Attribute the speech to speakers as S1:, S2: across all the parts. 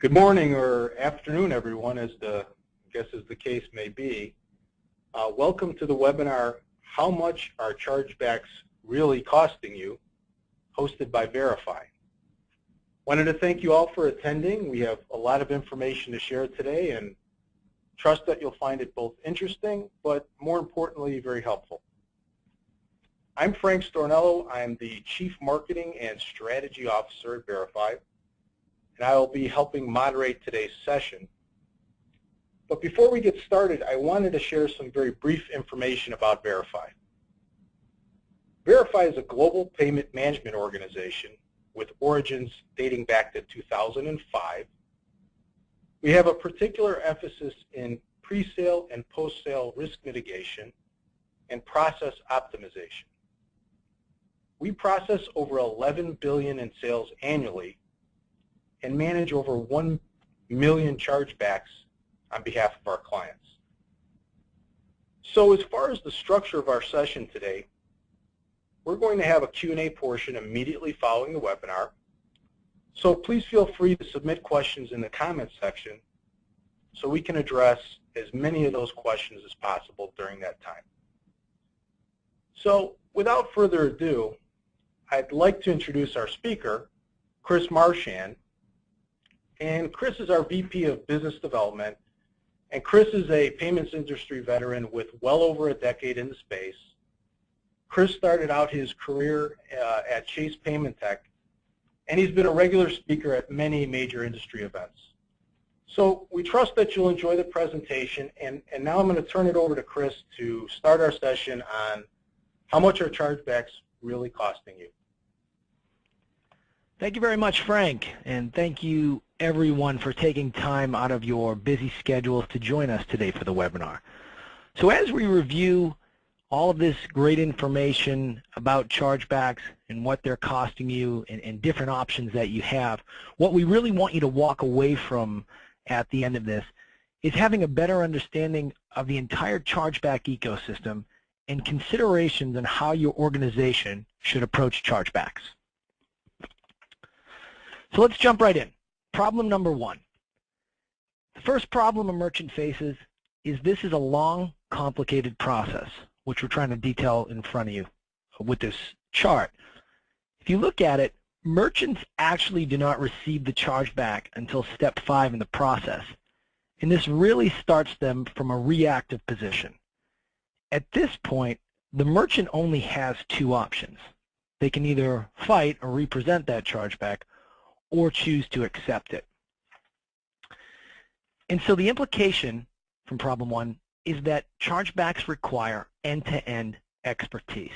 S1: Good morning or afternoon, everyone, as the case may be. Welcome to the webinar, How Much Are Chargebacks Really Costing You?, hosted by Verifi. Wanted to thank you all for attending. We have a lot of information to share today and trust that you'll find it both interesting, but more importantly, very helpful. I'm Frank Stornello. I'm the Chief Marketing and Strategy Officer at Verifi, and I will be helping moderate today's session. But before we get started, I wanted to share some very brief information about Verifi. Verifi is a global payment management organization with origins dating back to 2005. We have a particular emphasis in pre-sale and post-sale risk mitigation and process optimization. We process over 11 billion in sales annually and manage over 1 million chargebacks on behalf of our clients. So as far as the structure of our session today, we're going to have a Q&A portion immediately following the webinar. So please feel free to submit questions in the comments section so we can address as many of those questions as possible during that time. So without further ado, I'd like to introduce our speaker, Chris Marchand. And Chris is our VP of Business Development. And Chris is a payments industry veteran with well over a decade in the space. Chris started out his career at Chase Payment Tech, and he's been a regular speaker at many major industry events. So we trust that you'll enjoy the presentation, and now I'm going to turn it over to Chris to start our session on how much are chargebacks really costing you.
S2: Thank you very much, Frank, and thank you everyone for taking time out of your busy schedules to join us today for the webinar. So as we review all of this great information about chargebacks and what they're costing you and different options that you have, what we really want you to walk away from at the end of this is having a better understanding of the entire chargeback ecosystem and considerations on how your organization should approach chargebacks. So let's jump right in. Problem number one. The first problem a merchant faces is this is a long, complicated process, which we're trying to detail in front of you with this chart. If you look at it, merchants actually do not receive the chargeback until step 5 in the process. And this really starts them from a reactive position. At this point, the merchant only has two options. They can either fight or represent that chargeback or choose to accept it. And so the implication from problem one is that chargebacks require end-to-end expertise.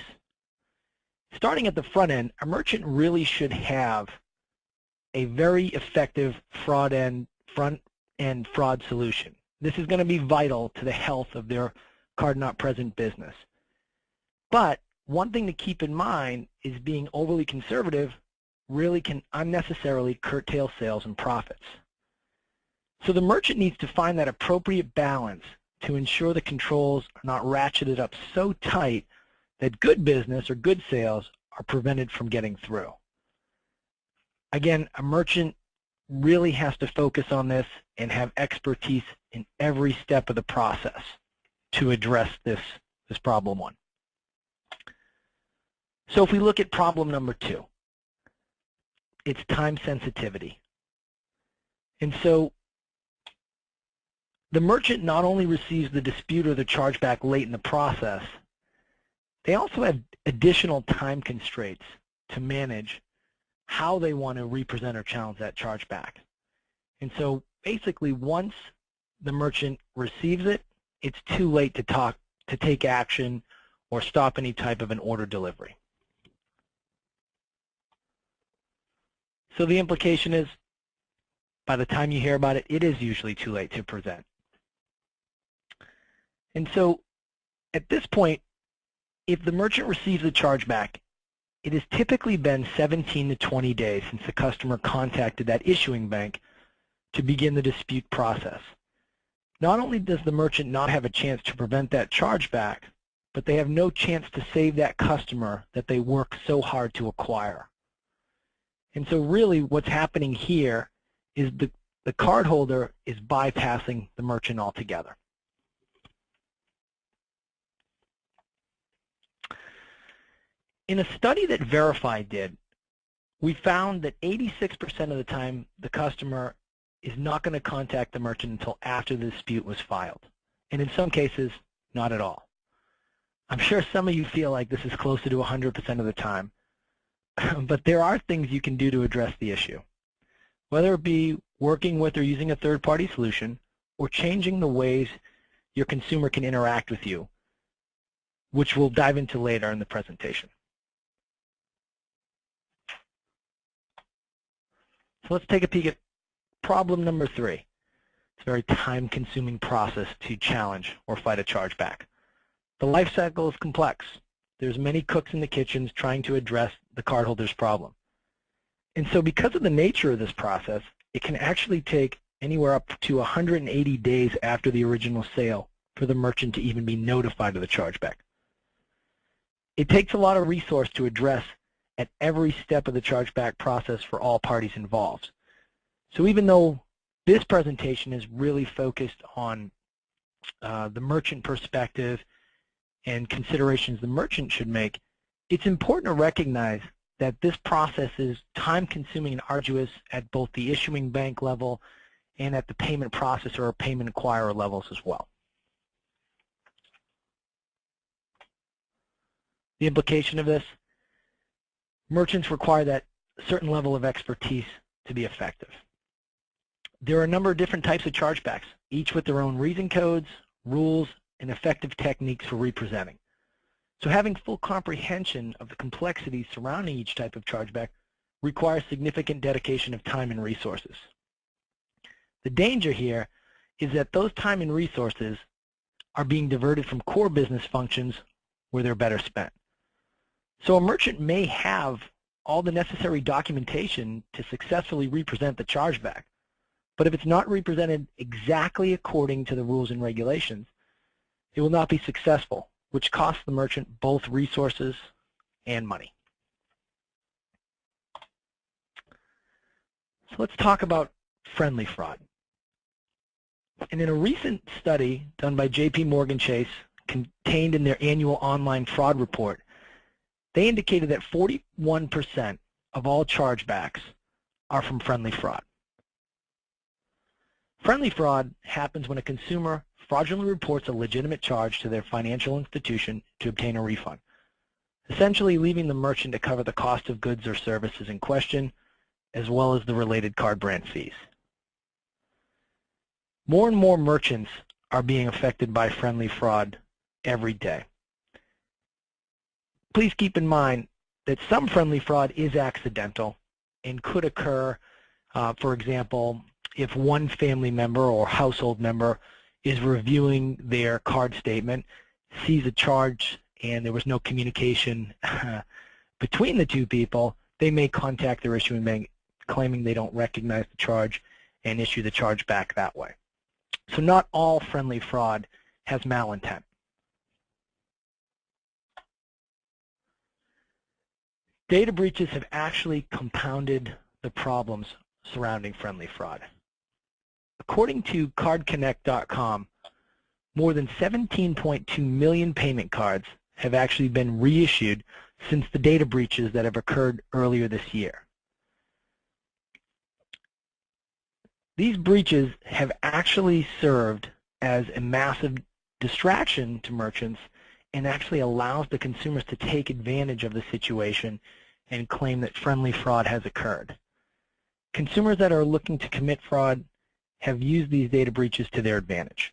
S2: Starting at the front end, a merchant really should have a very effective front-end fraud solution. This is going to be vital to the health of their card-not-present business. But one thing to keep in mind is being overly conservative really can unnecessarily curtail sales and profits. So the merchant needs to find that appropriate balance to ensure the controls are not ratcheted up so tight that good business or good sales are prevented from getting through. Again, a merchant really has to focus on this and have expertise in every step of the process to address this problem one. So if we look at problem number two, it's time sensitivity. And so the merchant not only receives the dispute or the chargeback late in the process, they also have additional time constraints to manage how they want to represent or challenge that chargeback. And so basically once the merchant receives it, it's too late to take action or stop any type of an order delivery. So the implication is, by the time you hear about it, it is usually too late to present. And so at this point, if the merchant receives the chargeback, it has typically been 17 to 20 days since the customer contacted that issuing bank to begin the dispute process. Not only does the merchant not have a chance to prevent that chargeback, but they have no chance to save that customer that they work so hard to acquire. And so really what's happening here is the cardholder is bypassing the merchant altogether. In a study that Verifi did, we found that 86% of the time the customer is not going to contact the merchant until after the dispute was filed, and in some cases, not at all. I'm sure some of you feel like this is closer to 100% of the time, but there are things you can do to address the issue, whether it be working with or using a third-party solution or changing the ways your consumer can interact with you, which we'll dive into later in the presentation. So let's take a peek at problem number 3. It's a very time-consuming process to challenge or fight a chargeback. The life cycle is complex. There's many cooks in the kitchens trying to address the cardholder's problem. And so because of the nature of this process, it can actually take anywhere up to 180 days after the original sale for the merchant to even be notified of the chargeback. It takes a lot of resource to address at every step of the chargeback process for all parties involved. So even though this presentation is really focused on the merchant perspective and considerations the merchant should make, it's important to recognize that this process is time-consuming and arduous at both the issuing bank level and at the payment processor or payment acquirer levels as well. The implication of this: merchants require that certain level of expertise to be effective. There are a number of different types of chargebacks, each with their own reason codes, rules, and effective techniques for representing. So having full comprehension of the complexities surrounding each type of chargeback requires significant dedication of time and resources. The danger here is that those time and resources are being diverted from core business functions where they're better spent. So a merchant may have all the necessary documentation to successfully represent the chargeback, but if it's not represented exactly according to the rules and regulations, it will not be successful, which costs the merchant both resources and money. So let's talk about friendly fraud. And in a recent study done by JP Chase, contained in their annual online fraud report, they indicated that 41% of all chargebacks are from friendly fraud. Friendly fraud happens when a consumer fraudulently reports a legitimate charge to their financial institution to obtain a refund, essentially leaving the merchant to cover the cost of goods or services in question, as well as the related card brand fees. More and more merchants are being affected by friendly fraud every day. Please keep in mind that some friendly fraud is accidental and could occur, for example, if one family member or household member is reviewing their card statement, sees a charge, and there was no communication between the two people, they may contact their issuing bank claiming they don't recognize the charge and issue the charge back that way. So not all friendly fraud has malintent. Data breaches have actually compounded the problems surrounding friendly fraud. According to CardConnect.com, more than 17.2 million payment cards have actually been reissued since the data breaches that have occurred earlier this year. These breaches have actually served as a massive distraction to merchants and actually allows the consumers to take advantage of the situation and claim that friendly fraud has occurred. Consumers that are looking to commit fraud have used these data breaches to their advantage.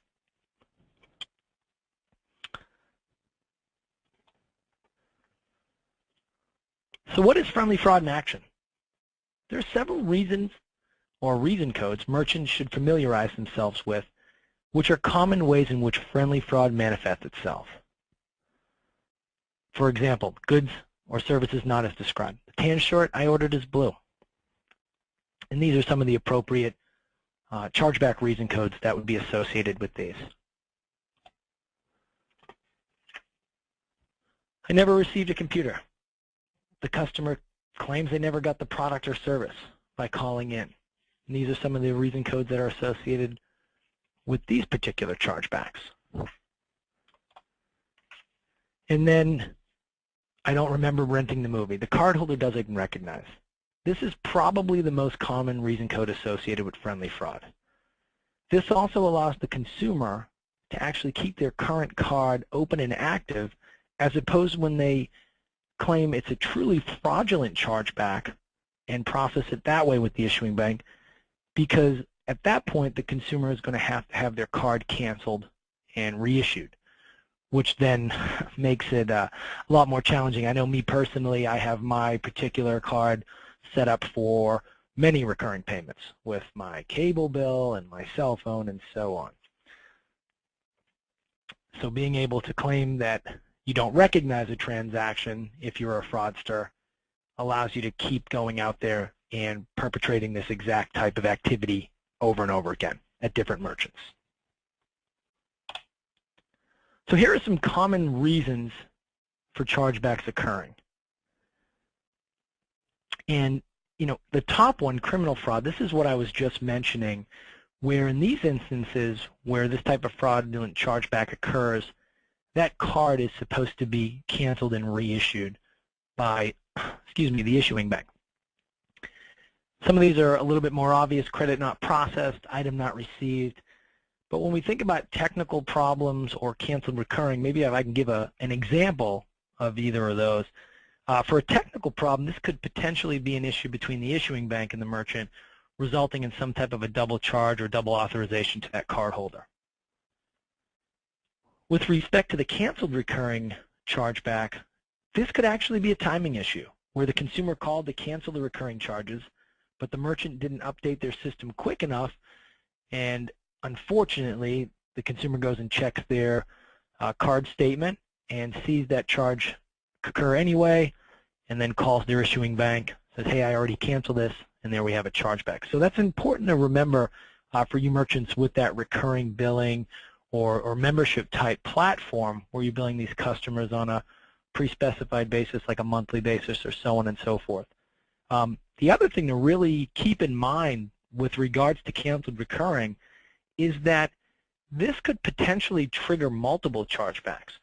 S2: So what is friendly fraud in action? There are several reasons or reason codes merchants should familiarize themselves with, which are common ways in which friendly fraud manifests itself. For example, goods or services not as described. The tan shirt I ordered is blue. And these are some of the appropriate chargeback reason codes that would be associated with these. I never received a computer. The customer claims they never got the product or service by calling in. And these are some of the reason codes that are associated with these particular chargebacks. And then, I don't remember renting the movie. The cardholder doesn't recognize. This is probably the most common reason code associated with friendly fraud. This also allows the consumer to actually keep their current card open and active, as opposed when they claim it's a truly fraudulent chargeback and process it that way with the issuing bank, because at that point the consumer is going to have their card canceled and reissued, which then makes it a lot more challenging. I know me personally, I have my particular card set up for many recurring payments with my cable bill and my cell phone and so on. So being able to claim that you don't recognize a transaction if you're a fraudster allows you to keep going out there and perpetrating this exact type of activity over and over again at different merchants. So here are some common reasons for chargebacks occurring. And the top one, criminal fraud, this is what I was just mentioning, where in these instances where this type of fraudulent chargeback occurs, that card is supposed to be canceled and reissued by, the issuing bank. Some of these are a little bit more obvious: credit not processed, item not received. But when we think about technical problems or canceled recurring, maybe if I can give an example of either of those. For a technical problem, this could potentially be an issue between the issuing bank and the merchant, resulting in some type of a double charge or double authorization to that cardholder. With respect to the canceled recurring chargeback, this could actually be a timing issue, where the consumer called to cancel the recurring charges, but the merchant didn't update their system quick enough, and unfortunately, the consumer goes and checks their card statement and sees that charge occur anyway, and then calls their issuing bank, says, hey, I already canceled this, and there we have a chargeback. So that's important to remember for you merchants with that recurring billing or membership type platform where you're billing these customers on a pre-specified basis, like a monthly basis or so on and so forth. The other thing to really keep in mind with regards to canceled recurring is that this could potentially trigger multiple chargebacks.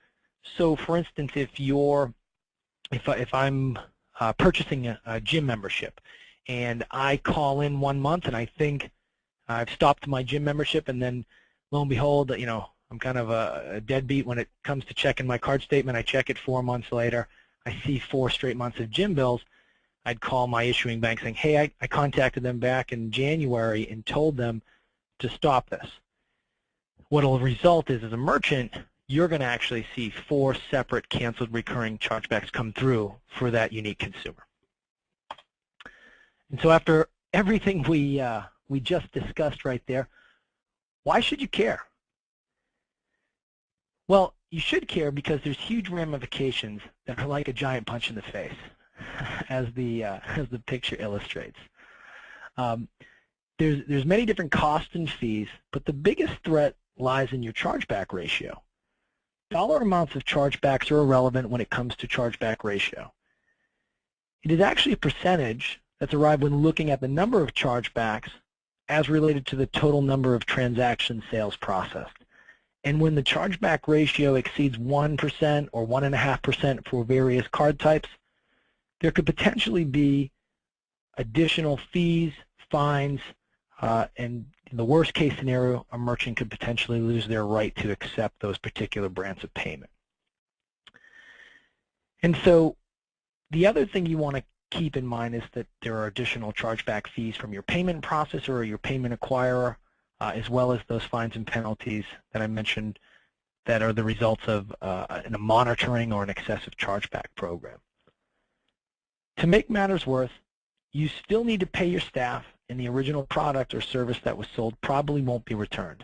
S2: So for instance, if I'm purchasing a gym membership and I call in 1 month and I think I've stopped my gym membership, and then lo and behold, I'm kind of a deadbeat when it comes to checking my card statement. I check it 4 months later. I see 4 straight months of gym bills. I'd call my issuing bank saying, hey, I contacted them back in January and told them to stop this. What will result is, as a merchant, you're going to actually see 4 separate canceled recurring chargebacks come through for that unique consumer. And so after everything we just discussed right there, why should you care? Well, you should care because there's huge ramifications that are like a giant punch in the face, as the picture illustrates. There's many different costs and fees, but the biggest threat lies in your chargeback ratio. Dollar amounts of chargebacks are irrelevant when it comes to chargeback ratio. It is actually a percentage that's arrived when looking at the number of chargebacks as related to the total number of transaction sales processed. And when the chargeback ratio exceeds 1% or 1.5% for various card types, there could potentially be additional fees, fines, and in the worst case scenario, a merchant could potentially lose their right to accept those particular brands of payment. And so the other thing you want to keep in mind is that there are additional chargeback fees from your payment processor or your payment acquirer, as well as those fines and penalties that I mentioned that are the results of a monitoring or an excessive chargeback program. To make matters worse, you still need to pay your staff, and the original product or service that was sold probably won't be returned.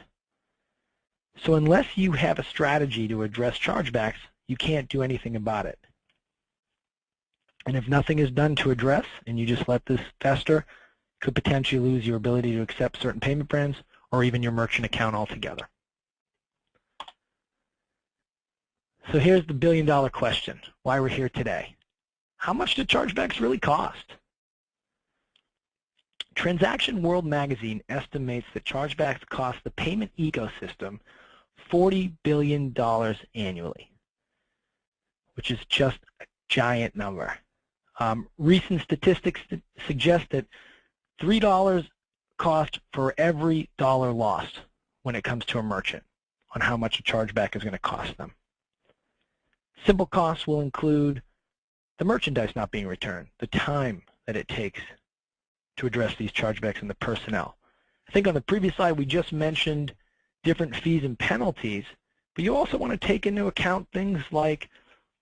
S2: So unless you have a strategy to address chargebacks, you can't do anything about it. And if nothing is done to address, and you just let this fester, could potentially lose your ability to accept certain payment brands or even your merchant account altogether. So here's the billion-dollar question, why we're here today. How much do chargebacks really cost? Transaction World magazine estimates that chargebacks cost the payment ecosystem $40 billion annually, which is just a giant number. Recent statistics suggest that $3 cost for every dollar lost when it comes to a merchant on how much a chargeback is going to cost them. Simple costs will include the merchandise not being returned, the time that it takes to address these chargebacks, and the personnel. I think on the previous slide we just mentioned different fees and penalties, but you also want to take into account things like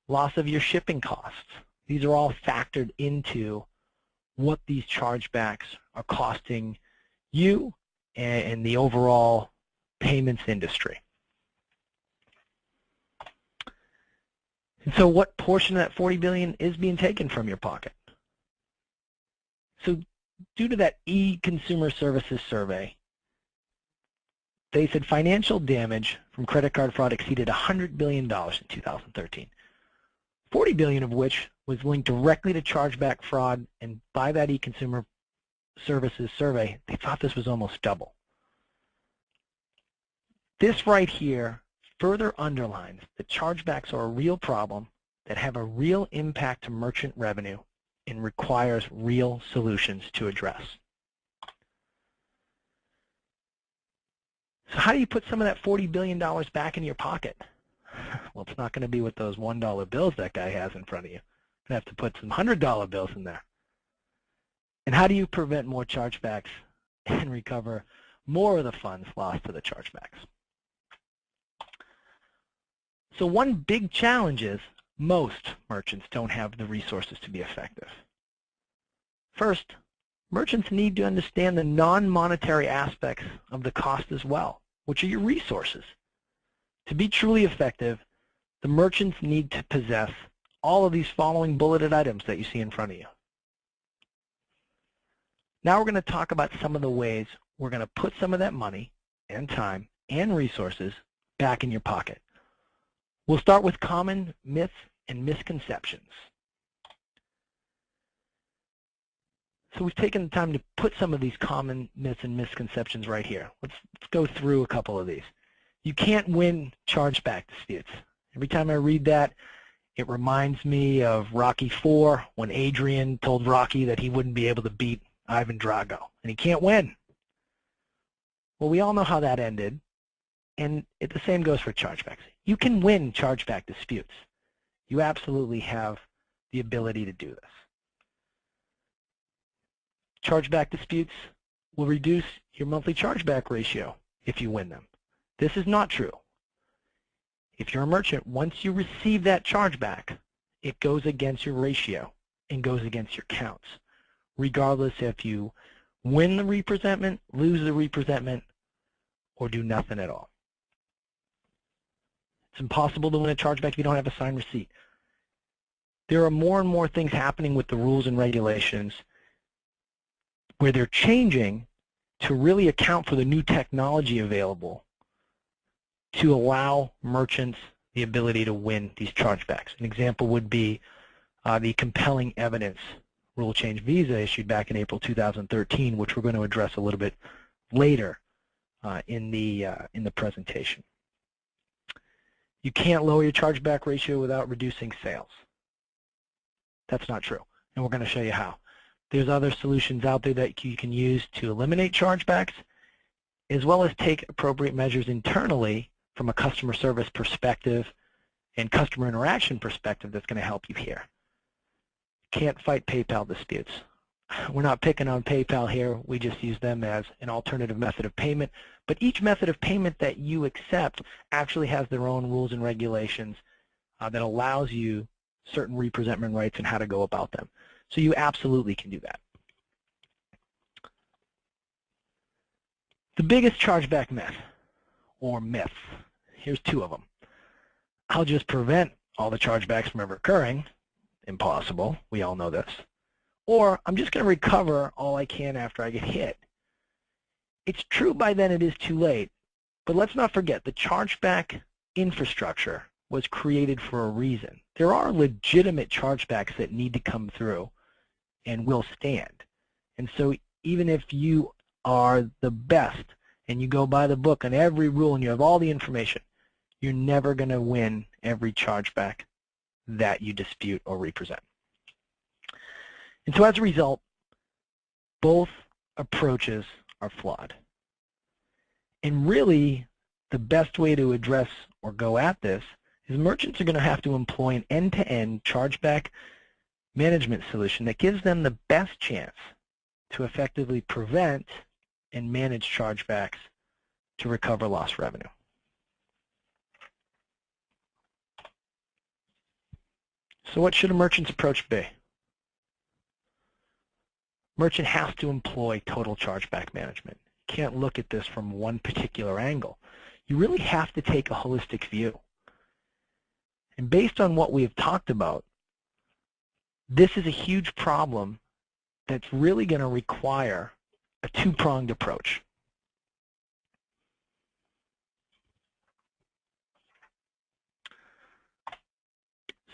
S2: loss of your shipping costs. These are all factored into what these chargebacks are costing you and the overall payments industry. And so what portion of that $40 billion is being taken from your pocket? So due to that e-consumer services survey, they said financial damage from credit card fraud exceeded $100 billion in 2013, $40 billion of which was linked directly to chargeback fraud, and by that e-consumer services survey, they thought this was almost double. This right here further underlines that chargebacks are a real problem that have a real impact to merchant revenue and requires real solutions to address. So how do you put some of that $40 billion back in your pocket? Well, it's not going to be with those $1 bills that guy has in front of you. You're going to have to put some $100 bills in there. And how do you prevent more chargebacks and recover more of the funds lost to the chargebacks? So one big challenge is most merchants don't have the resources to be effective. First, merchants need to understand the non-monetary aspects of the cost as well, which are your resources. To be truly effective, the merchants need to possess all of these following bulleted items that you see in front of you. Now we're going to talk about some of the ways we're going to put some of that money and time and resources back in your pocket. We'll start with common myths and misconceptions. So we've taken the time to put some of these common myths and misconceptions right here. Let's go through a couple of these. You can't win chargeback disputes. Every time I read that, it reminds me of Rocky IV when Adrian told Rocky that he wouldn't be able to beat Ivan Drago, and he can't win. Well, we all know how that ended, and the same goes for chargebacks. You can win chargeback disputes. You absolutely have the ability to do this. Chargeback disputes will reduce your monthly chargeback ratio if you win them. This is not true. If you're a merchant, once you receive that chargeback, it goes against your ratio and goes against your counts, regardless if you win the representment, lose the representment, or do nothing at all. It's impossible to win a chargeback if you don't have a signed receipt. There are more and more things happening with the rules and regulations where they're changing to really account for the new technology available to allow merchants the ability to win these chargebacks. An example would be the compelling evidence rule change visa issued back in April 2013, which we're going to address a little bit later in the presentation. You can't lower your chargeback ratio without reducing sales. That's not true, and we're going to show you how. There's other solutions out there that you can use to eliminate chargebacks, as well as take appropriate measures internally from a customer service perspective and customer interaction perspective that's going to help you here. Can't fight PayPal disputes. We're not picking on PayPal here. We just use them as an alternative method of payment. But each method of payment that you accept actually has their own rules and regulations that allows you certain representment rights and how to go about them. So you absolutely can do that. The biggest chargeback myth, or myths, here's two of them. I'll just prevent all the chargebacks from ever occurring. Impossible. We all know this. Or I'm just going to recover all I can after I get hit. It's true by then it is too late, but let's not forget the chargeback infrastructure was created for a reason. There are legitimate chargebacks that need to come through and will stand. And so even if you are the best and you go by the book on every rule and you have all the information, you're never going to win every chargeback that you dispute or represent. And so as a result, both approaches are flawed. And really, the best way to address or go at this is merchants are going to have to employ an end-to-end chargeback management solution that gives them the best chance to effectively prevent and manage chargebacks to recover lost revenue. So what should a merchant's approach be? Merchant has to employ total chargeback management. You can't look at this from one particular angle. You really have to take a holistic view. And based on what we have talked about, this is a huge problem that's really going to require a two-pronged approach.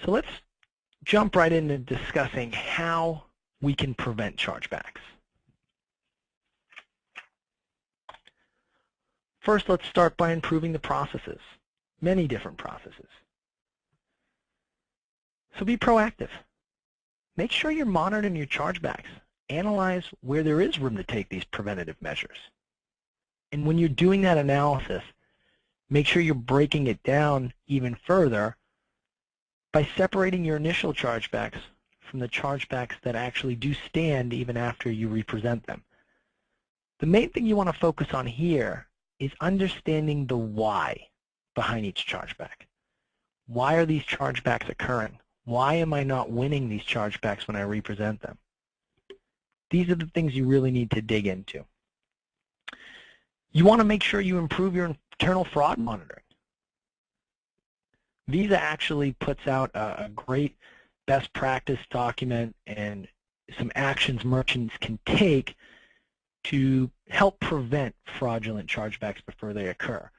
S2: So let's jump right into discussing how we can prevent chargebacks. First, let's start by improving the processes, many different processes. So be proactive. Make sure you're monitoring your chargebacks. Analyze where there is room to take these preventative measures. And when you're doing that analysis, make sure you're breaking it down even further by separating your initial chargebacks from the chargebacks that actually do stand even after you represent them. The main thing you want to focus on here is understanding the why behind each chargeback. Why are these chargebacks occurring? Why am I not winning these chargebacks when I represent them? These are the things you really need to dig into. You want to make sure you improve your internal fraud monitoring. Visa actually puts out a great best practice document and some actions merchants can take to help prevent fraudulent chargebacks before they occur.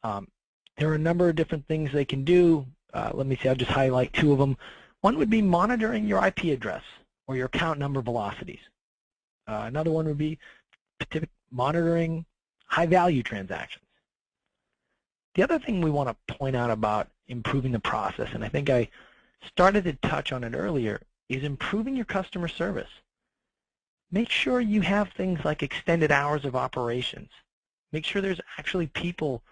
S2: There are a number of different things they can do. Let me see, I'll just highlight two of them. One would be monitoring your IP address or your account number velocities. Another one would be monitoring high-value transactions. The other thing we want to point out about improving the process, and I think I started to touch on it earlier, is improving your customer service. Make sure you have things like extended hours of operations. Make sure there's actually people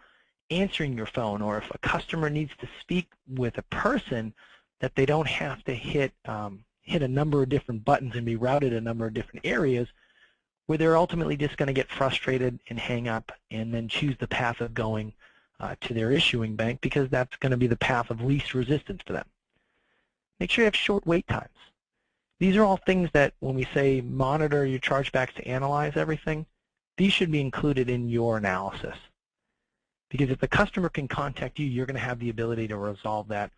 S2: answering your phone, or if a customer needs to speak with a person, that they don't have to hit a number of different buttons and be routed a number of different areas where they're ultimately just going to get frustrated and hang up and then choose the path of going to their issuing bank, because that's going to be the path of least resistance to them. Make sure you have short wait times. These are all things that when we say monitor your chargebacks to analyze everything, these should be included in your analysis. Because if the customer can contact you, you're going to have the ability to resolve that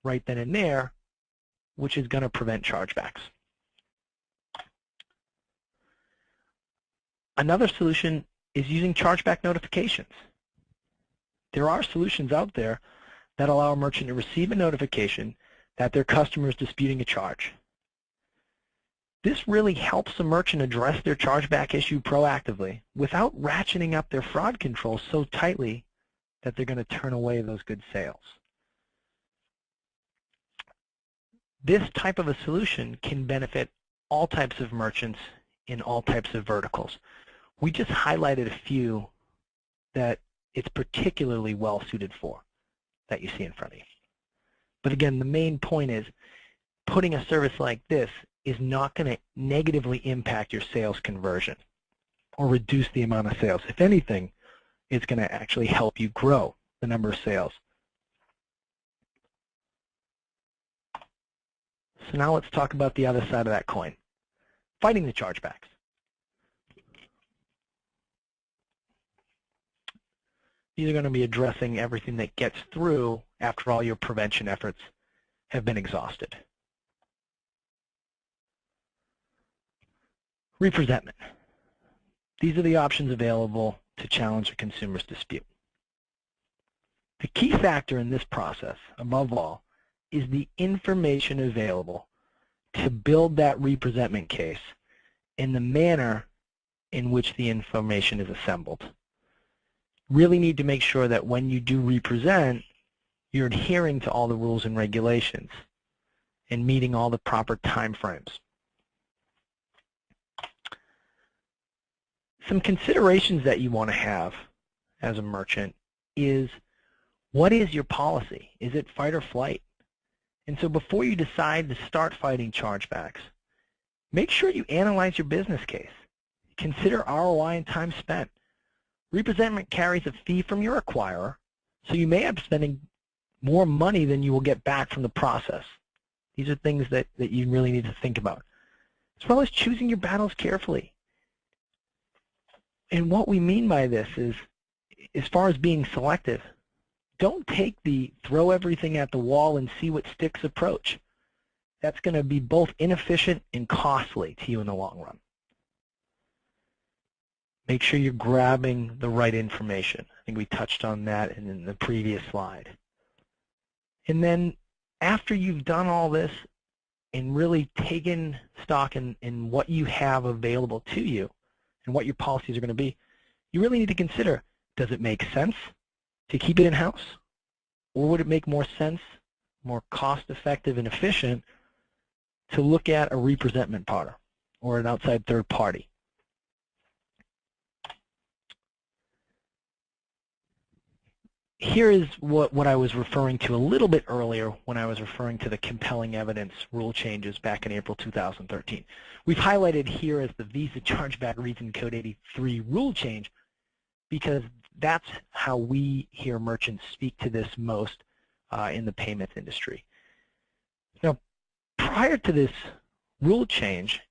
S2: right then and there, which is going to prevent chargebacks. Another solution is using chargeback notifications. There are solutions out there that allow a merchant to receive a notification that their customer is disputing a charge. This really helps the merchant address their chargeback issue proactively without ratcheting up their fraud controls so tightly that they're going to turn away those good sales. This type of a solution can benefit all types of merchants in all types of verticals. We just highlighted a few that it's particularly well suited for that you see in front of you. But again, the main point is putting a service like this is not going to negatively impact your sales conversion or reduce the amount of sales. If anything, it's going to actually help you grow the number of sales. So now let's talk about the other side of that coin, fighting the chargebacks. These are going to be addressing everything that gets through after all your prevention efforts have been exhausted. Representment. These are the options available to challenge a consumer's dispute. The key factor in this process, above all, is the information available to build that representment case in the manner in which the information is assembled. Really need to make sure that when you do represent, you're adhering to all the rules and regulations and meeting all the proper time frames. Some considerations that you want to have as a merchant is, what is your policy? Is it fight or flight? And so before you decide to start fighting chargebacks, make sure you analyze your business case. Consider ROI and time spent. Representment carries a fee from your acquirer, so you may end up spending more money than you will get back from the process. These are things that you really need to think about, as well as choosing your battles carefully. And what we mean by this is, as far as being selective, don't take the throw everything at the wall and see what sticks approach. That's going to be both inefficient and costly to you in the long run. Make sure you're grabbing the right information. I think we touched on that in the previous slide. And then after you've done all this and really taken stock in what you have available to you and what your policies are going to be, you really need to consider, does it make sense to keep it in-house? Or would it make more sense, more cost-effective and efficient to look at a representment partner or an outside third party? Here is what I was referring to a little bit earlier when I was referring to the compelling evidence rule changes back in April 2013. We've highlighted here as the Visa Chargeback Reason Code 83 rule change because that's how we hear merchants speak to this most in the payments industry. Now, prior to this rule change,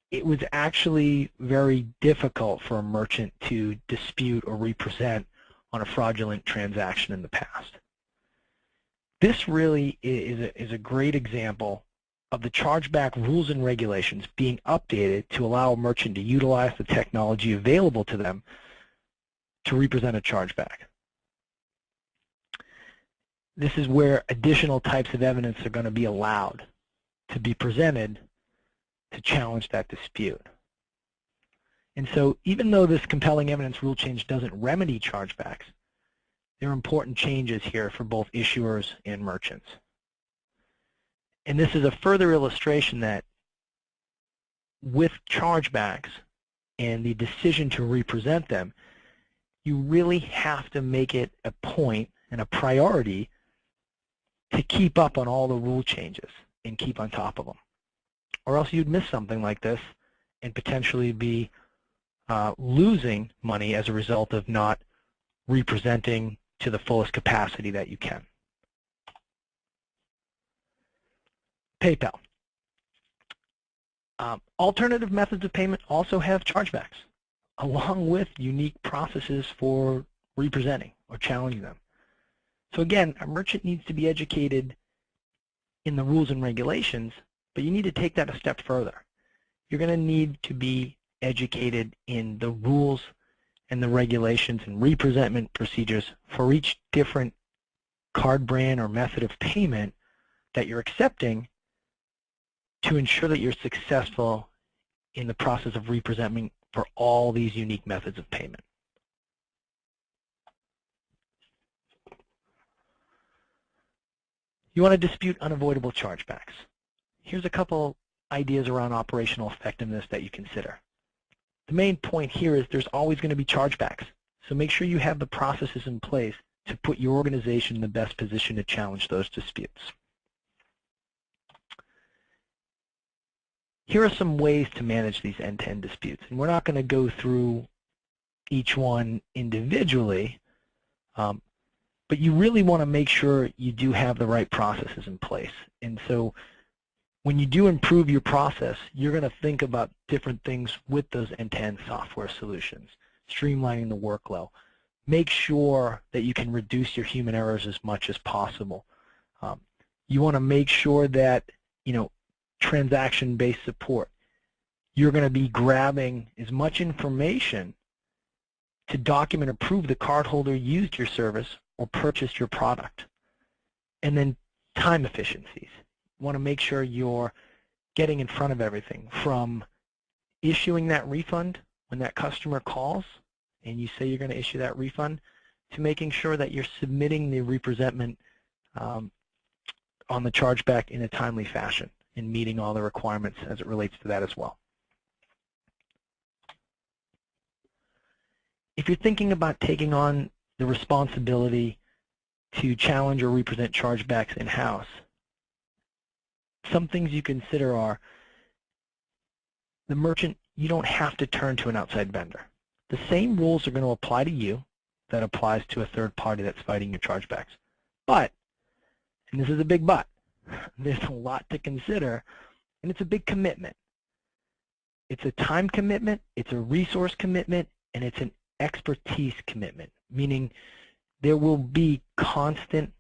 S2: it was actually very difficult for a merchant to dispute or represent on a fraudulent transaction in the past. This really is a great example of the chargeback rules and regulations being updated to allow a merchant to utilize the technology available to them to represent a chargeback. This is where additional types of evidence are going to be allowed to be presented to challenge that dispute. And so even though this compelling evidence rule change doesn't remedy chargebacks, there are important changes here for both issuers and merchants. And this is a further illustration that with chargebacks and the decision to represent them, you really have to make it a point and a priority to keep up on all the rule changes and keep on top of them. Or else you'd miss something like this and potentially be losing money as a result of not representing to the fullest capacity that you can. PayPal. Alternative methods of payment also have chargebacks, along with unique processes for representing or challenging them. So again, a merchant needs to be educated in the rules and regulations, but you need to take that a step further. You're going to need to be educated in the rules and the regulations and representment procedures for each different card brand or method of payment that you're accepting to ensure that you're successful in the process of representing for all these unique methods of payment. You want to dispute unavoidable chargebacks. Here's a couple ideas around operational effectiveness that you consider. The main point here is there's always going to be chargebacks, so make sure you have the processes in place to put your organization in the best position to challenge those disputes. Here are some ways to manage these end-to-end disputes, and we're not going to go through each one individually, but you really want to make sure you do have the right processes in place. And so when you do improve your process, you're going to think about different things with those end-to-end software solutions, streamlining the workflow. Make sure that you can reduce your human errors as much as possible. You want to make sure that, transaction-based support, you're going to be grabbing as much information to document or prove the cardholder used your service or purchased your product. And then time efficiencies. You want to make sure you're getting in front of everything from issuing that refund when that customer calls and you say you're going to issue that refund, to making sure that you're submitting the representment on the chargeback in a timely fashion and meeting all the requirements as it relates to that as well. If you're thinking about taking on the responsibility to challenge or represent chargebacks in-house, some things you consider are the merchant, you don't have to turn to an outside vendor. The same rules are going to apply to you that applies to a third party that's fighting your chargebacks. But, and this is a big but, there's a lot to consider, and it's a big commitment. It's a time commitment, it's a resource commitment, and it's an expertise commitment, meaning there will be constant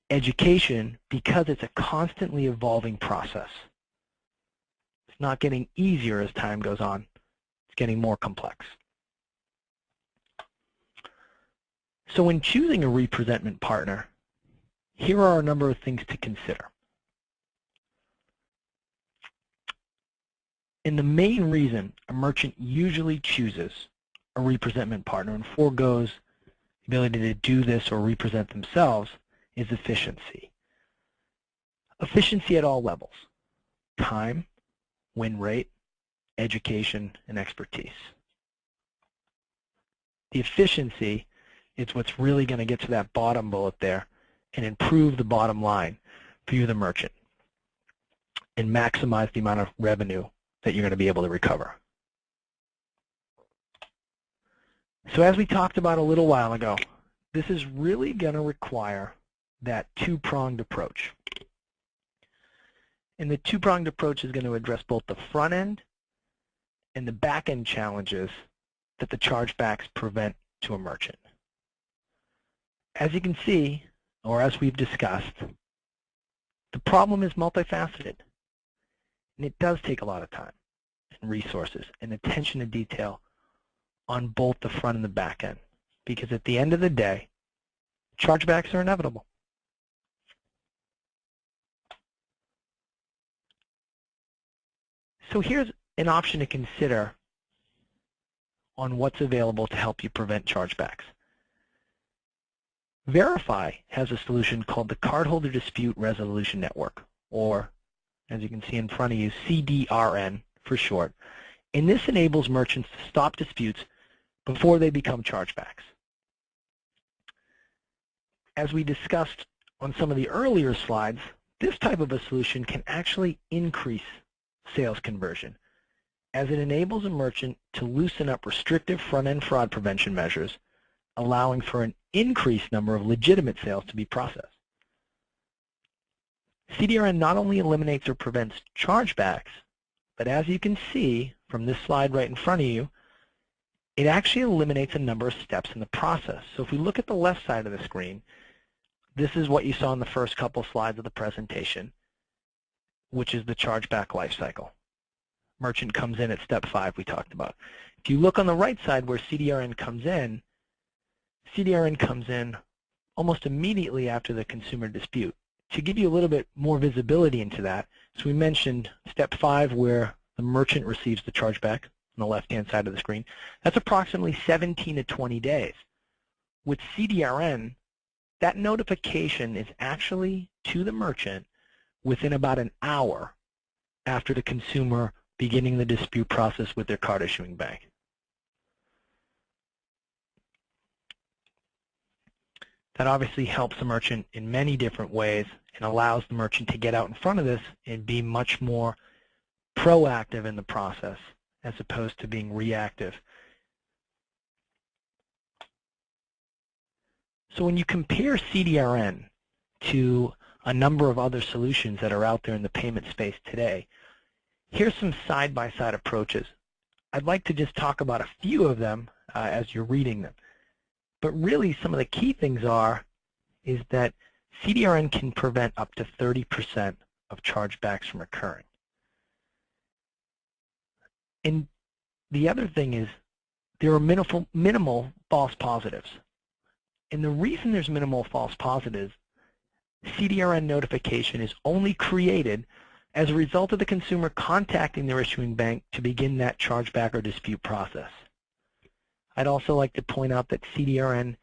S2: education because it's a constantly evolving process. It's not getting easier as time goes on. It's getting more complex. So when choosing a representment partner, here are a number of things to consider. And the main reason a merchant usually chooses a representment partner and forgoes the ability to do this or represent themselves is efficiency. Efficiency at all levels: time, win rate, education, and expertise. The efficiency is what's really going to get to that bottom bullet there and improve the bottom line for you, the merchant, and maximize the amount of revenue that you're going to be able to recover. So as we talked about a little while ago, this is really going to require that two-pronged approach. And the two-pronged approach is going to address both the front end and the back end challenges that the chargebacks present to a merchant. As you can see, or as we've discussed, the problem is multifaceted. And it does take a lot of time and resources and attention to detail on both the front and the back end. Because at the end of the day, chargebacks are inevitable. So here's an option to consider on what's available to help you prevent chargebacks. Verifi has a solution called the Cardholder Dispute Resolution Network, or as you can see in front of you, CDRN for short. And this enables merchants to stop disputes before they become chargebacks. As we discussed on some of the earlier slides, this type of a solution can actually increase sales conversion, as it enables a merchant to loosen up restrictive front-end fraud prevention measures, allowing for an increased number of legitimate sales to be processed. CDRN not only eliminates or prevents chargebacks, but as you can see from this slide right in front of you, it actually eliminates a number of steps in the process. So if we look at the left side of the screen, this is what you saw in the first couple slides of the presentation, which is the chargeback lifecycle. Merchant comes in at step 5 we talked about. If you look on the right side where CDRN comes in almost immediately after the consumer dispute. To give you a little bit more visibility into that, so we mentioned step 5 where the merchant receives the chargeback on the left-hand side of the screen. That's approximately 17 to 20 days. With CDRN, that notification is actually to the merchant within about an hour after the consumer beginning the dispute process with their card issuing bank. That obviously helps the merchant in many different ways and allows the merchant to get out in front of this and be much more proactive in the process as opposed to being reactive. So when you compare CDRN to a number of other solutions that are out there in the payment space today, here's some side-by-side approaches. I'd like to just talk about a few of them as you're reading them. But really some of the key things is that CDRN can prevent up to 30% of chargebacks from occurring. And the other thing is there are minimal false positives. And the reason there's minimal false positives, CDRN notification is only created as a result of the consumer contacting their issuing bank to begin that chargeback or dispute process. I'd also like to point out that CDRN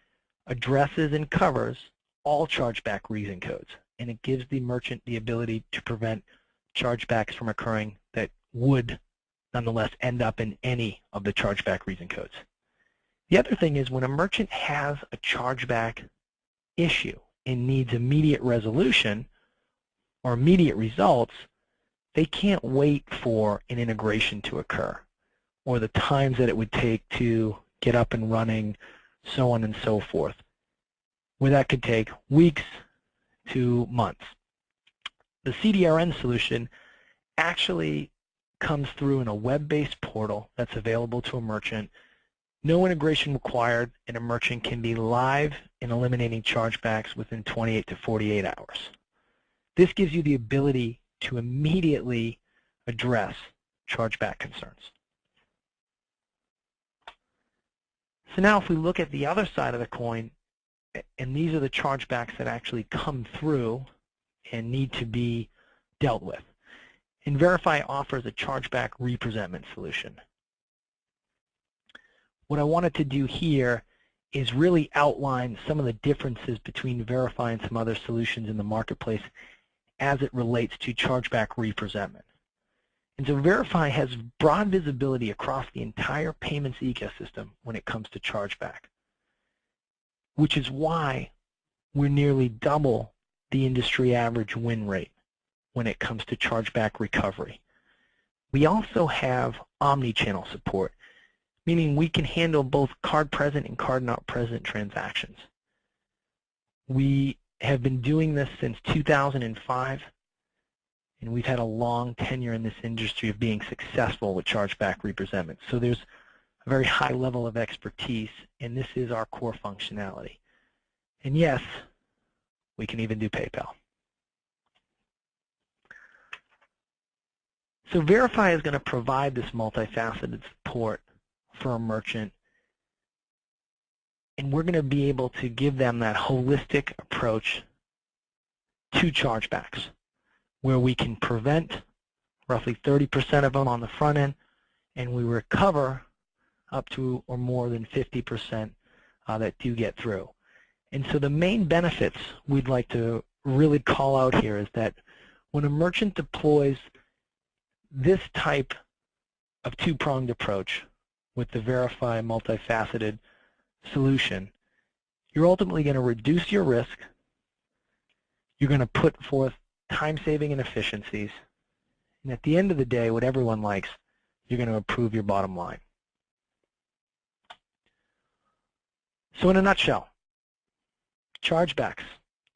S2: addresses and covers all chargeback reason codes, and it gives the merchant the ability to prevent chargebacks from occurring that would nonetheless end up in any of the chargeback reason codes. The other thing is when a merchant has a chargeback issue and needs immediate resolution or immediate results, they can't wait for an integration to occur or the times that it would take to get up and running, so on and so forth, where that could take weeks to months. The CDRN solution actually comes through in a web-based portal that's available to a merchant. No integration required, and a merchant can be live in eliminating chargebacks within 28 to 48 hours. This gives you the ability to immediately address chargeback concerns. So now if we look at the other side of the coin, and these are the chargebacks that actually come through and need to be dealt with. And Verifi offers a chargeback representment solution. What I wanted to do here is really outline some of the differences between Verifi and some other solutions in the marketplace as it relates to chargeback representment. And so Verifi has broad visibility across the entire payments ecosystem when it comes to chargeback, which is why we're nearly double the industry average win rate when it comes to chargeback recovery. We also have omni-channel support, meaning we can handle both card-present and card-not-present transactions. We have been doing this since 2005, and we've had a long tenure in this industry of being successful with chargeback representment. So there's a very high level of expertise, and this is our core functionality. And yes, we can even do PayPal. So Verifi is going to provide this multifaceted support for a merchant, and we're going to be able to give them that holistic approach to chargebacks, where we can prevent roughly 30% of them on the front end, and we recover up to or more than 50% that do get through. And so the main benefits we'd like to really call out here is that when a merchant deploys this type of two-pronged approach with the Verifi multifaceted solution, you're ultimately going to reduce your risk, you're going to put forth time-saving and efficiencies, and at the end of the day, what everyone likes, you're going to improve your bottom line. So in a nutshell, chargebacks,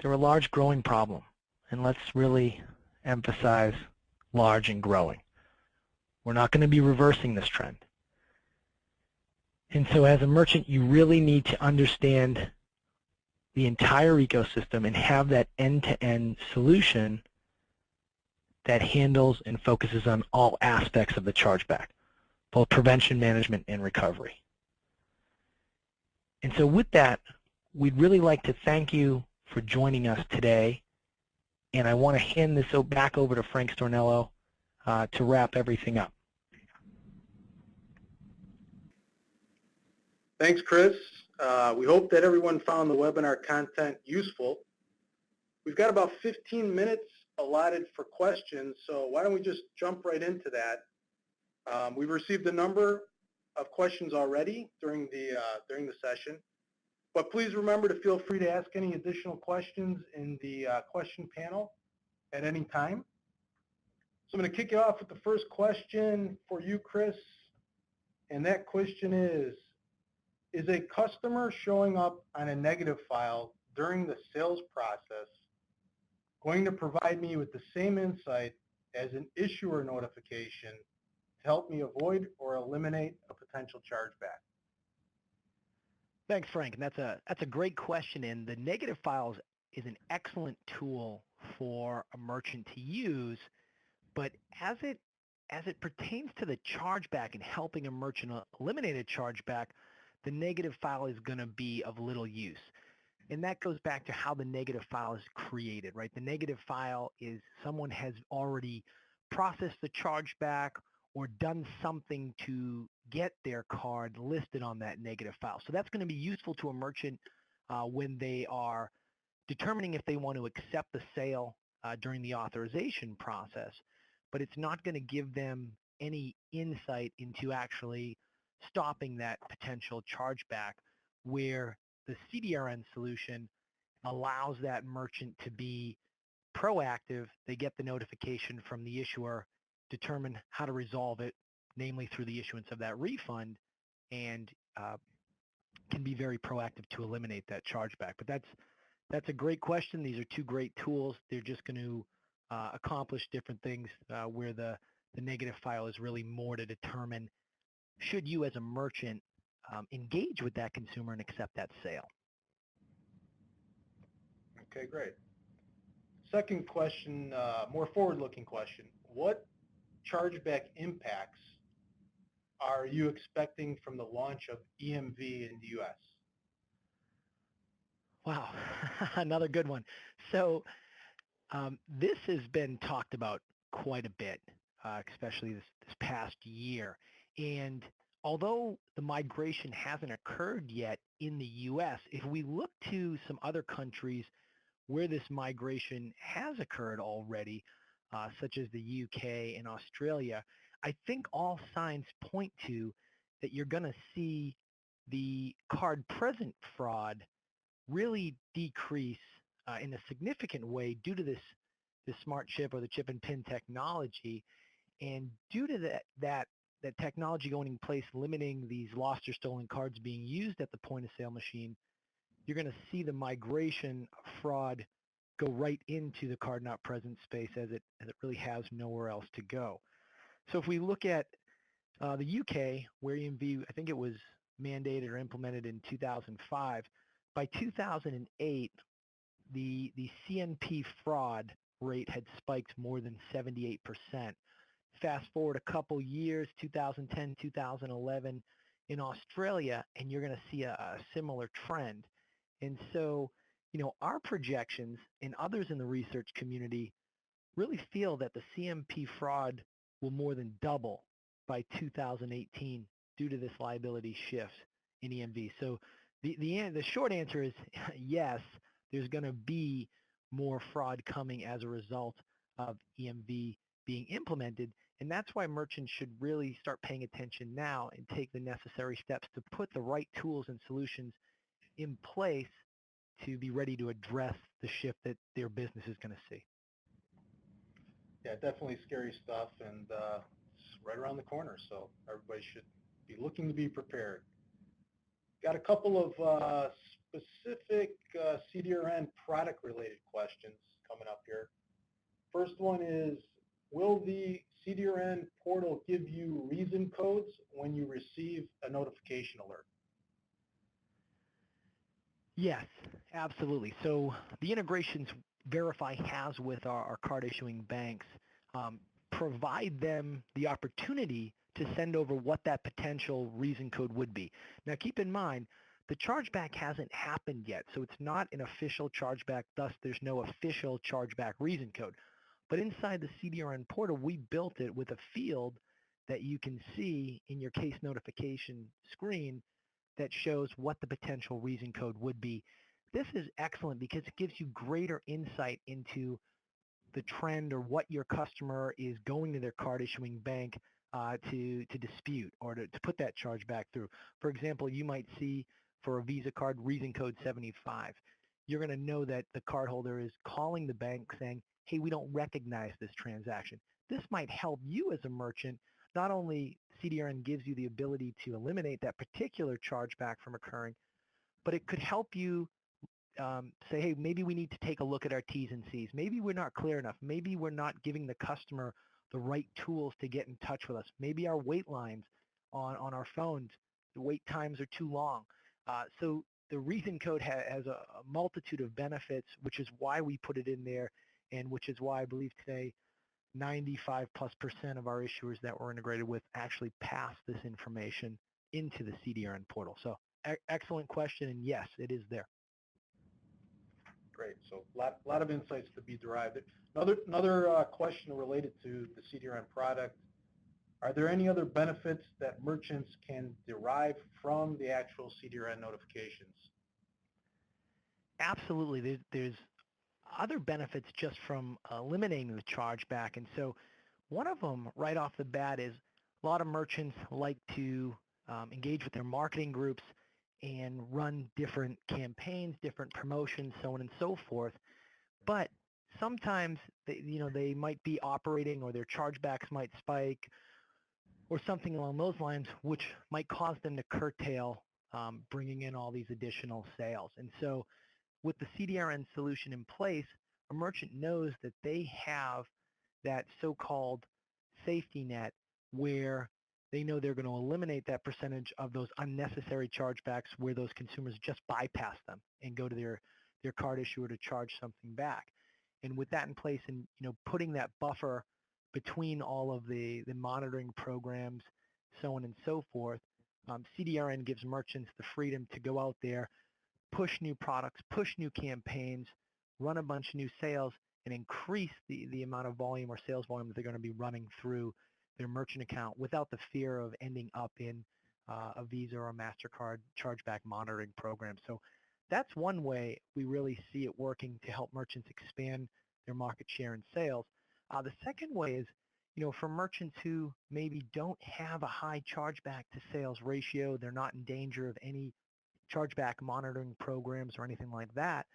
S2: they're a large growing problem, and let's really emphasize large and growing. We're not going to be reversing this trend. And so as a merchant, you really need to understand the entire ecosystem and have that end-to-end solution that handles and focuses on all aspects of the chargeback, both prevention, management, and recovery. And so with that, we'd really like to thank you for joining us today. And I want to hand this back over to Frank Stornello to wrap everything up.
S1: Thanks, Chris. We hope that everyone found the webinar content useful. We've got about 15 minutes allotted for questions, so why don't we just jump right into that. We've received a number of questions already during the session, but please remember to feel free to ask any additional questions in the question panel at any time. So I'm going to kick you off with the first question for you, Chris, and that question is a customer showing up on a negative file during the sales process going to provide me with the same insight as an issuer notification to help me avoid or eliminate a potential chargeback?
S2: Thanks, Frank. And that's a great question. And the negative files is an excellent tool for a merchant to use. But as it pertains to the chargeback and helping a merchant eliminate a chargeback, the negative file is going to be of little use. And that goes back to how the negative file is created, right? The negative file is someone has already processed the chargeback or done something to get their card listed on that negative file. So that's going to be useful to a merchant when they are determining if they want to accept the sale during the authorization process, but it's not going to give them any insight into actually stopping that potential chargeback, where the CDRN solution allows that merchant to be proactive. They get the notification from the issuer, determine how to resolve it, namely through the issuance of that refund, and can be very proactive to eliminate that chargeback. But that's a great question. These are two great tools. They're just going to accomplish different things where the negative file is really more to determine should you as a merchant engage with that consumer and accept that sale.
S1: Okay, great. Second question, more forward-looking question. What chargeback impacts are you expecting from the launch of EMV in the U.S.?
S2: Wow, another good one. So this has been talked about quite a bit, especially this past year. And although the migration hasn't occurred yet in the U.S., if we look to some other countries where this migration has occurred already, such as the UK and Australia, I think all signs point to that you're going to see the card present fraud really decrease in a significant way due to this smart chip or the chip and pin technology, and due to that technology going in place limiting these lost or stolen cards being used at the point of sale machine, you're going to see the migration of fraud go right into the card not present space as it really has nowhere else to go. So if we look at the UK, where EMV, I think it was mandated or implemented in 2005, by 2008, the CNP fraud rate had spiked more than 78%. Fast forward a couple years, 2010, 2011, in Australia, and you're going to see a similar trend. And so, you know, our projections and others in the research community really feel that the CMP fraud will more than double by 2018 due to this liability shift in EMV. So the short answer is yes, there's going to be more fraud coming as a result of EMV being implemented, and that's why merchants should really start paying attention now and take the necessary steps to put the right tools and solutions in place to be ready to address the shift that their business is going to see.
S1: Yeah, definitely scary stuff, and it's right around the corner, so everybody should be looking to be prepared. Got a couple of specific CDRN product-related questions coming up here. First one is, will the CDRN portal give you reason codes when you receive a notification alert?
S2: Yes, absolutely. So the integrations Verifi has with our card issuing banks provide them the opportunity to send over what that potential reason code would be. Now keep in mind, the chargeback hasn't happened yet, so it's not an official chargeback, thus there's no official chargeback reason code. But inside the CDRN portal, we built it with a field that you can see in your case notification screen that shows what the potential reason code would be. This is excellent because it gives you greater insight into the trend or what your customer is going to their card issuing bank to dispute or to put that charge back through. For example, you might see for a Visa card reason code 75. You're going to know that the cardholder is calling the bank saying, hey, we don't recognize this transaction. This might help you as a merchant. Not only CDRN gives you the ability to eliminate that particular chargeback from occurring, but it could help you say, hey, maybe we need to take a look at our T's and C's. Maybe we're not clear enough. Maybe we're not giving the customer the right tools to get in touch with us. Maybe our wait lines on our phones, the wait times are too long. So the reason code has a multitude of benefits, which is why we put it in there, and which is why I believe today 95+% of our issuers that we're integrated with actually pass this information into the CDRN portal. So excellent question, and yes, it is there.
S1: Great. So a lot of insights to be derived. Another question related to the CDRN product. Are there any other benefits that merchants can derive from the actual CDRN notifications?
S2: Absolutely. There's other benefits just from eliminating the chargeback. And so one of them right off the bat is a lot of merchants like to engage with their marketing groups and run different campaigns, different promotions, so on and so forth. But sometimes they might be operating, or their chargebacks might spike or something along those lines, which might cause them to curtail bringing in all these additional sales. And so with the CDRN solution in place, a merchant knows that they have that so-called safety net where they know they're going to eliminate that percentage of those unnecessary chargebacks where those consumers just bypass them and go to their card issuer to charge something back. And with that in place, and putting that buffer between all of the monitoring programs, so on and so forth, CDRN gives merchants the freedom to go out there, push new products, push new campaigns, run a bunch of new sales, and increase the amount of volume or sales volume that they're going to be running through their merchant account without the fear of ending up in a Visa or a MasterCard chargeback monitoring program. So that's one way we really see it working to help merchants expand their market share and sales. The second way is, for merchants who maybe don't have a high chargeback to sales ratio, they're not in danger of any chargeback monitoring programs or anything like that,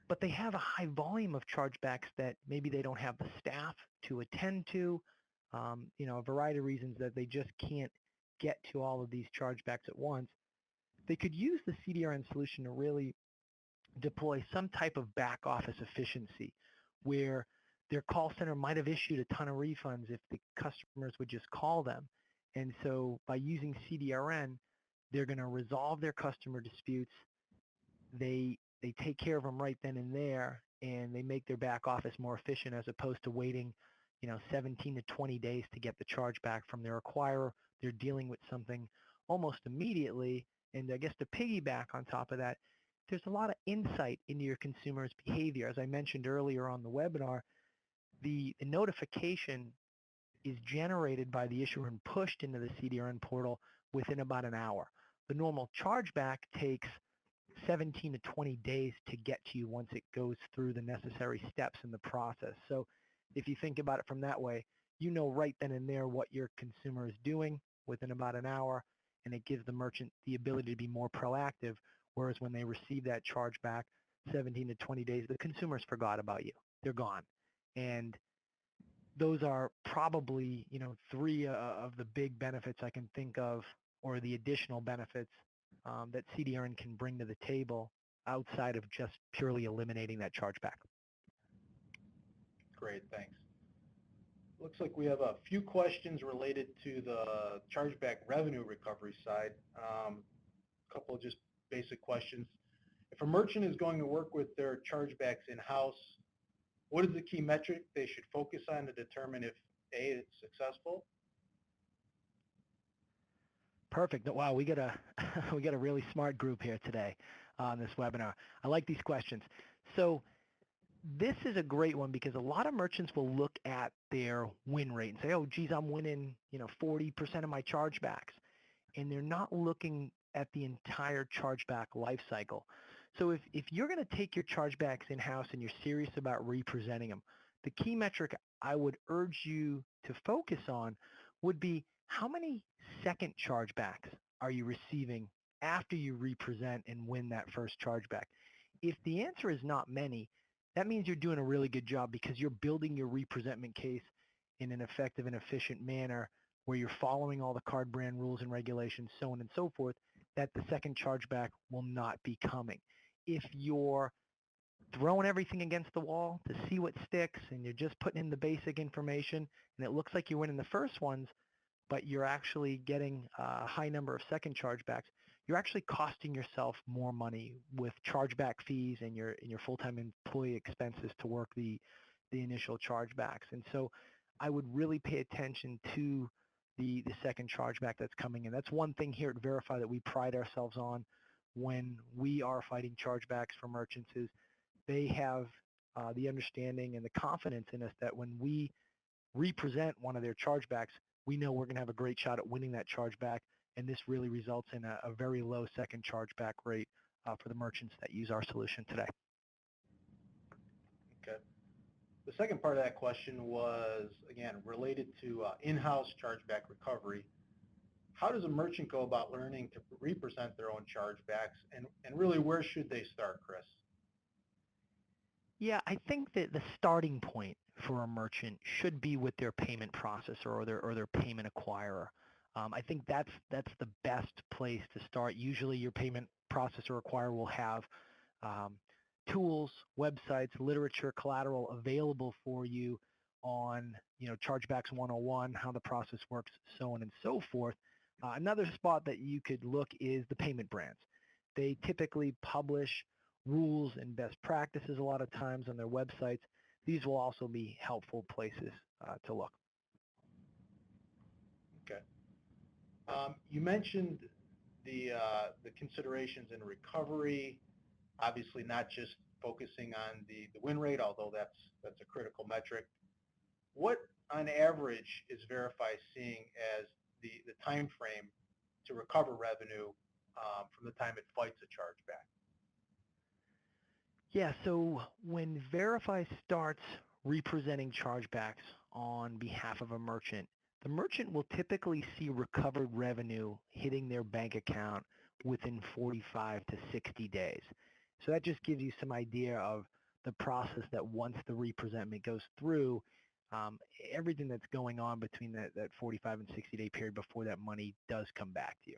S2: but they have a high volume of chargebacks that maybe they don't have the staff to attend to, a variety of reasons that they just can't get to all of these chargebacks at once. They could use the CDRN solution to really deploy some type of back office efficiency where their call center might have issued a ton of refunds if the customers would just call them. And so by using CDRN, they're going to resolve their customer disputes. They take care of them right then and there, and they make their back office more efficient as opposed to waiting 17 to 20 days to get the charge back from their acquirer. They're dealing with something almost immediately. And I guess to piggyback on top of that, there's a lot of insight into your consumer's behavior. As I mentioned earlier on the webinar, the notification is generated by the issuer and pushed into the CDRN portal within about an hour. The normal chargeback takes 17 to 20 days to get to you once it goes through the necessary steps in the process. So if you think about it from that way, right then and there what your consumer is doing within about an hour, and it gives the merchant the ability to be more proactive, whereas when they receive that chargeback 17 to 20 days, the consumers forgot about you. They're gone. And those are probably, three of the big benefits I can think of, or the additional benefits that CDRN can bring to the table outside of just purely eliminating that chargeback.
S1: Great, thanks. Looks like we have a few questions related to the chargeback revenue recovery side. A couple of just basic questions. If a merchant is going to work with their chargebacks in-house, what is the key metric they should focus on to determine if A, it's successful?
S2: Perfect. Wow, we got a really smart group here today on this webinar. I like these questions. So this is a great one because a lot of merchants will look at their win rate and say, oh, geez, I'm winning 40% of my chargebacks. And they're not looking at the entire chargeback life cycle. So if you're going to take your chargebacks in-house and you're serious about representing them, the key metric I would urge you to focus on would be how many second chargebacks are you receiving after you represent and win that first chargeback. If the answer is not many, that means you're doing a really good job because you're building your representment case in an effective and efficient manner where you're following all the card brand rules and regulations, so on and so forth, that the second chargeback will not be coming. If you're throwing everything against the wall to see what sticks and you're just putting in the basic information and it looks like you're winning the first ones, but you're actually getting a high number of second chargebacks, you're actually costing yourself more money with chargeback fees and your full-time employee expenses to work the initial chargebacks. And so I would really pay attention to the second chargeback that's coming in. That's one thing here at Verifi that we pride ourselves on when we are fighting chargebacks for merchants is they have the understanding and the confidence in us that when we represent one of their chargebacks, we know we're going to have a great shot at winning that chargeback, and this really results in a very low second chargeback rate for the merchants that use our solution today.
S3: Okay. The second part of that question was, again, related to in-house chargeback recovery. How does a merchant go about learning to represent their own chargebacks, and really where should they start, Chris?
S2: Yeah, I think that the starting point for a merchant should be with their payment processor or their payment acquirer. I think that's the best place to start. Usually your payment processor acquirer will have tools, websites, literature, collateral available for you on, Chargebacks 101, how the process works, so on and so forth. Another spot that you could look is the payment brands. They typically publish rules and best practices a lot of times on their websites. These will also be helpful places to look.
S3: Okay. You mentioned the considerations in recovery, obviously not just focusing on the win rate, although that's a critical metric. What, on average, is Verifi seeing as the time frame to recover revenue from the time it fights a chargeback?
S2: Yeah, so when Verifi starts representing chargebacks on behalf of a merchant, the merchant will typically see recovered revenue hitting their bank account within 45 to 60 days. So that just gives you some idea of the process that once the representment goes through, everything that's going on between that 45 and 60 day period before that money does come back to you.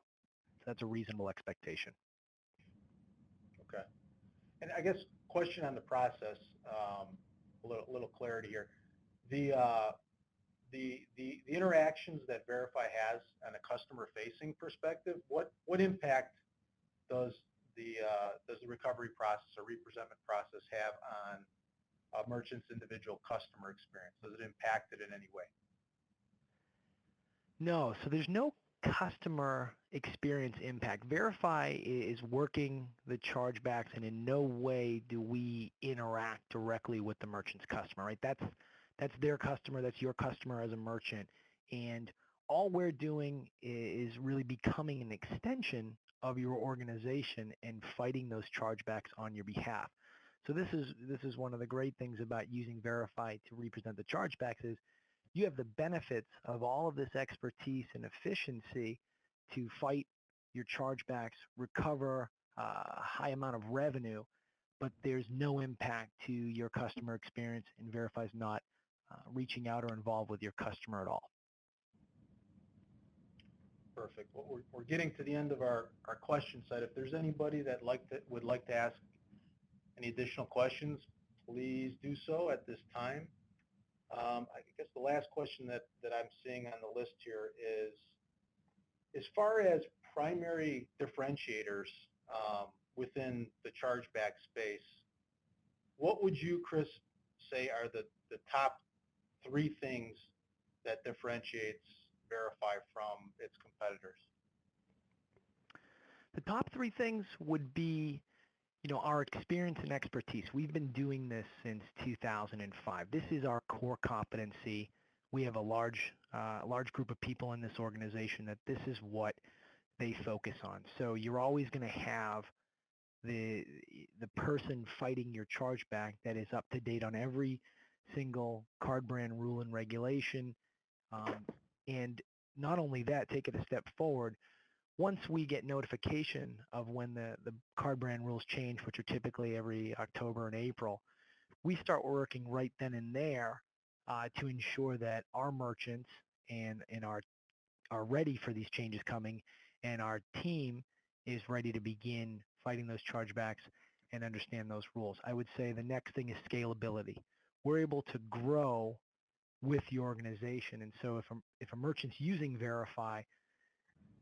S2: So that's a reasonable expectation.
S3: Okay. And I guess question on the process, a little clarity here. The interactions that Verifi has on a customer-facing perspective, what impact does the recovery process or representment process have on a merchant's individual customer experience? Does it impact it in any way?
S2: No, so there's no customer experience impact. Verifi is working the chargebacks, and in no way do we interact directly with the merchant's customer, right? That's their customer, that's your customer as a merchant, and all we're doing is really becoming an extension of your organization and fighting those chargebacks on your behalf. So this is one of the great things about using Verifi to represent the chargebacks is you have the benefits of all of this expertise and efficiency to fight your chargebacks, recover a high amount of revenue, but there's no impact to your customer experience, and Verifi's not reaching out or involved with your customer at all.
S3: Perfect. Well, we're getting to the end of our question set. If there's anybody that would like to ask any additional questions, please do so at this time. I guess the last question that I'm seeing on the list here is, as far as primary differentiators within the chargeback space, what would you, Chris, say are the top 3 things that differentiates Verifi from its competitors?
S2: The top 3 things would be our experience and expertise. We've been doing this since 2005. This is our core competency. We have a large group of people in this organization that this is what they focus on. So you're always going to have the person fighting your chargeback that is up to date on every single card brand rule and regulation. And not only that, take it a step forward. Once we get notification of when the card brand rules change, which are typically every October and April, we start working right then and there to ensure that our merchants and are ready for these changes coming, and our team is ready to begin fighting those chargebacks and understand those rules. I would say the next thing is scalability. We're able to grow with the organization, and so if a merchant's using Verifi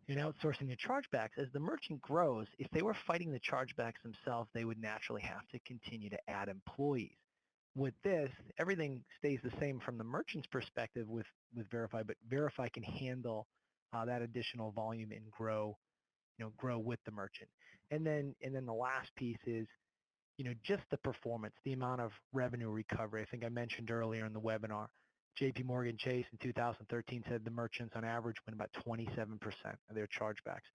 S2: and outsourcing the chargebacks, as the merchant grows, if they were fighting the chargebacks themselves, they would naturally have to continue to add employees. With this, everything stays the same from the merchant's perspective with Verifi, but Verifi can handle that additional volume and grow with the merchant. And then the last piece is, just the performance, the amount of revenue recovery. I think I mentioned earlier in the webinar, JP Morgan Chase in 2013 said the merchants on average win about 27% of their chargebacks.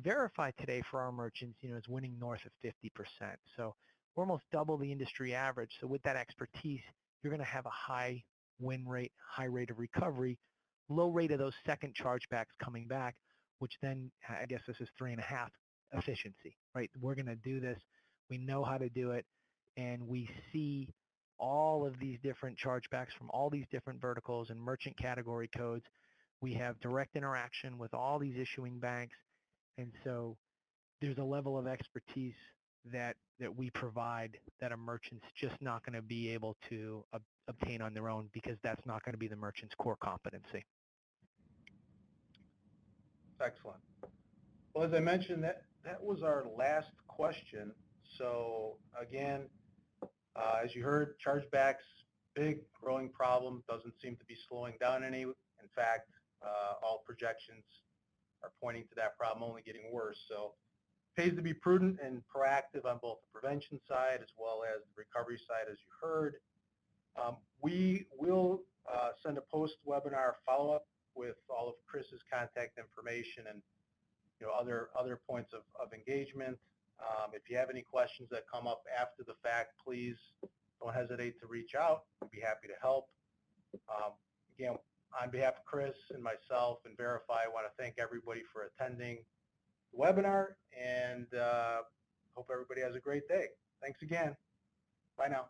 S2: Verifi today for our merchants, is winning north of 50%. So we're almost double the industry average. So with that expertise, you're going to have a high win rate, high rate of recovery, low rate of those second chargebacks coming back, which then, I guess this is 3.5 efficiency, right? We're going to do this. We know how to do it, and we see all of these different chargebacks from all these different verticals and merchant category codes. We have direct interaction with all these issuing banks, and so there's a level of expertise that we provide that a merchant's just not going to be able to obtain on their own, because that's not going to be the merchant's core competency.
S3: Excellent. Well, as I mentioned, that was our last question. So again, as you heard, chargebacks, big growing problem, doesn't seem to be slowing down any. In fact, all projections are pointing to that problem only getting worse. So it pays to be prudent and proactive on both the prevention side as well as the recovery side, as you heard. We will send a post-webinar follow-up with all of Chris's contact information and other points of engagement. If you have any questions that come up after the fact, please don't hesitate to reach out. We'd be happy to help. Again, on behalf of Chris and myself and Verifi, I want to thank everybody for attending the webinar, and hope everybody has a great day. Thanks again. Bye now.